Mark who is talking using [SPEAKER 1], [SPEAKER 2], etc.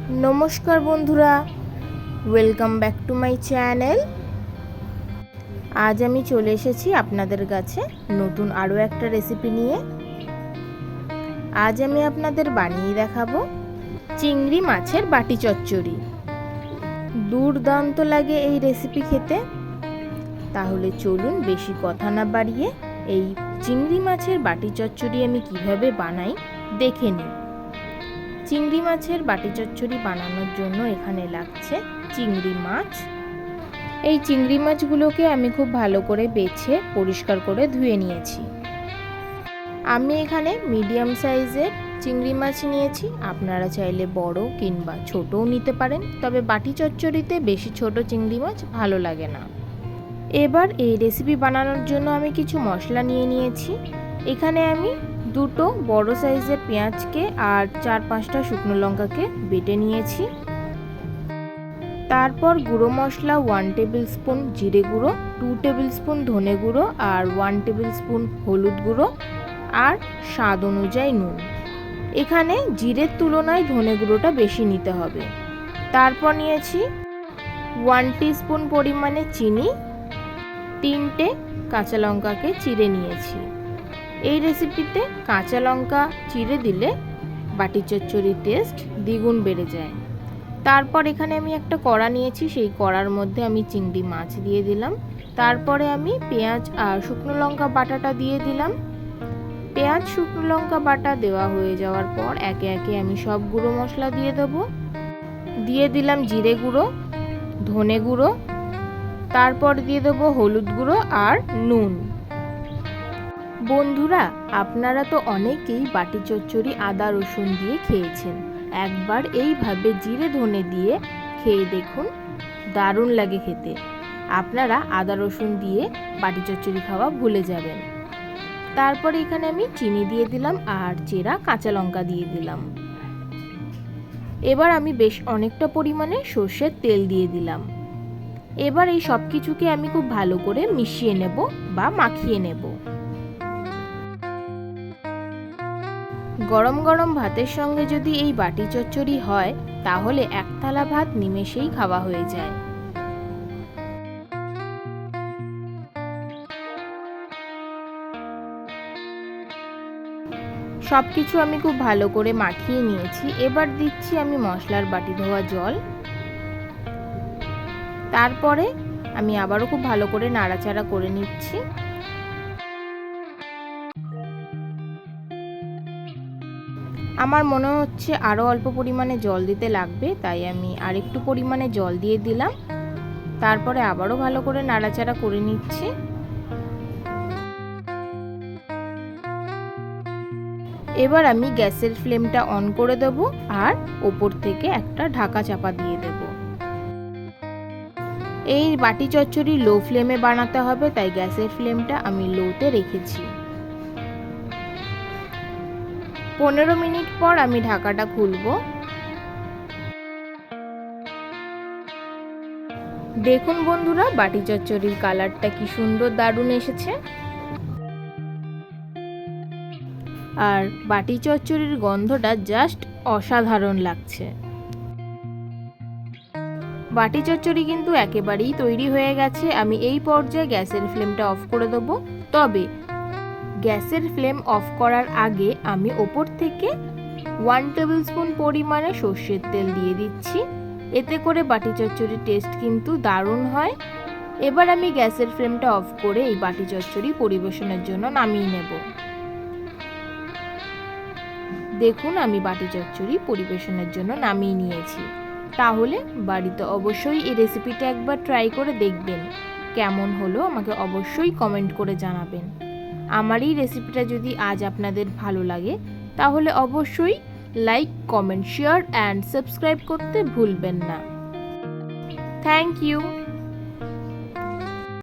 [SPEAKER 1] नमस्कार बंधुरा welcome back to my channel. आज आमी चले एसेছি আপনাদের কাছে নতুন আরো একটা রেসিপি নিয়ে। আজ আমি আপনাদের বানিয়ে দেখাবো চিংড়ি মাছের বাটি চচ্চড়ি। দুর্দান্ত লাগে এই রেসিপি খেতে। তাহলে চলুন বেশি কথা না বাড়িয়ে এই চিংড়ি মাছের বাটি চচ্চড়ি আমি কিভাবে বানাই দেখে নিই। চিংড়ি মাছের বাটি চচ্চড়ি বানানোর জন্য এখানে লাগছে চিংড়ি মাছ। এই চিংড়ি মাছগুলোকে আমি খুব ভালো করে বেছে পরিষ্কার করে ধুয়ে নিয়েছি। আমি এখানে মিডিয়াম সাইজের চিংড়ি মাছ নিয়েছি, আপনারা চাইলে বড় কিংবা ছোটও নিতে পারেন, তবে বাটি চচ্চড়িতে বেশি ছোট চিংড়ি মাছ ভালো লাগে না। এবার এই রেসিপি বানানোর জন্য আমি কিছু মশলা নিয়ে নিয়েছি। এখানে আমি দুটো বড় সাইজের পেঁয়াজকে আর 4-5টা শুকনো লঙ্কাকে বেটে নিয়েছি। তারপর গুঁড়ো মশলা 1 টেবিল স্পুন জিরে গুঁড়ো, 2 টেবিল স্পুন ধনে গুঁড়ো আর 1 টেবিল স্পুন হলুদ গুঁড়ো আর স্বাদ অনুযায়ী নুন। এখানে জিরের তুলনায় ধনে গুঁড়োটা বেশি নিতে হবে। তারপর নিয়েছি 1 টিস্পুন পরিমাণে চিনি, 3টে কাঁচা লঙ্কাকে চিড়ে নিয়েছি। এই রেসিপিতে কাঁচা লঙ্কা চিড়ে দিলে বাটি চচ্চড়ির টেস্ট দ্বিগুণ বেড়ে যায়। তারপর এখানে আমি একটা কড়া নিয়েছি, সেই কড়ার মধ্যে আমি চিংড়ি মাছ দিয়ে দিলাম। তারপরে আমি পেঁয়াজ আর শুকনো লঙ্কা বাটাটা দিয়ে দিলাম। পেঁয়াজ শুকনো লঙ্কা বাটা দেওয়া হয়ে যাওয়ার পর একে একে আমি সব গুঁড়ো মশলা দিয়ে দেবো। দিয়ে দিলাম জিরে গুঁড়ো, ধনে গুঁড়ো, তারপর দিয়ে দেবো হলুদ গুঁড়ো আর নুন। বন্ধুরা, আপনারা তো অনেকেই বাটি চচ্চড়ি আদা রসুন দিয়ে খেয়েছেন। একবার এইভাবে জিরে ধনে দিয়ে খেয়ে দেখুন, দারুণ লাগে খেতে। আপনারা আদা রসুন দিয়ে বাটি চচ্চড়ি খাওয়া ভুলে যাবেন। তারপর এখানে আমি চিনি দিয়ে দিলাম আর চেরা কাঁচা লঙ্কা দিয়ে দিলাম। এবার আমি বেশ অনেকটা পরিমাণে সর্ষের তেল দিয়ে দিলাম। এবার এই সব কিছুকে আমি খুব ভালো করে মিশিয়ে নেব বা মাখিয়ে নেব। গরম গরম ভাতের সঙ্গে যদি এই বাটি চচ্চড়ি হয় তাহলে এক থালা ভাত নিমেষেই খাওয়া হয়ে যায়। সবকিছু আমি খুব ভালো করে মাখিয়ে নিয়েছি। এবার দিচ্ছি আমি মশলার বাটি ধোয়া জল। তারপরে আমি আবারও খুব ভালো করে নাড়াচাড়া করে নিচ্ছি। আমার মনে হচ্ছে আরও অল্প পরিমাণে জল দিতে লাগবে, তাই আমি আরেকটু পরিমাণে জল দিয়ে দিলাম। তারপরে আবারও ভালো করে নাড়াচাড়া করে নিচ্ছি। এবার আমি গ্যাসের ফ্লেমটা অন করে দেব আর ওপর থেকে একটা ঢাকা চাপা দিয়ে দেব। এই বাটি চচ্চড়ি লো ফ্লেমে বানাতে হবে, তাই গ্যাসের ফ্লেমটা আমি লোতে রেখেছি। 15 মিনিট পর আমি ঢাকাটা খুলব। দেখুন বন্ধুরা, বাটি চচ্চড়ির কালারটা কি সুন্দর দারুণ এসেছে। আর বাটি চচ্চড়ির গন্ধটা জাস্ট অসাধারণ লাগছে। বাটি চচ্চড়ি কিন্তু একেবারেই তৈরি হয়ে গেছে। আমি এই পর্যায়ে গ্যাসের ফ্লেমটা অফ করে দেব। তবে গ্যাসের ফ্লেম অফ করার আগে আমি ওপর থেকে 1 টেবিল স্পুন পরিমাণে সর্ষের তেল দিয়ে দিচ্ছি। এতে করে বাটি চচ্চড়ির টেস্ট কিন্তু দারুণ হয়। এবার আমি গ্যাসের ফ্লেমটা অফ করে এই বাটি চচ্চড়ি পরিবেশনের জন্য নামিয়ে নেব। দেখুন, আমি বাটি চচ্চড়ি পরিবেশনের জন্য নামিয়ে নিয়েছি। তাহলে বাড়িতে অবশ্যই এই রেসিপিটা একবার ট্রাই করে দেখবেন। কেমন হলো আমাকে অবশ্যই কমেন্ট করে জানাবেন। আমার এই রেসিপিটা যদি আজ আপনাদের ভালো লাগে তাহলে অবশ্যই like, comment, share and subscribe করতে ভুলবেন না। Thank you.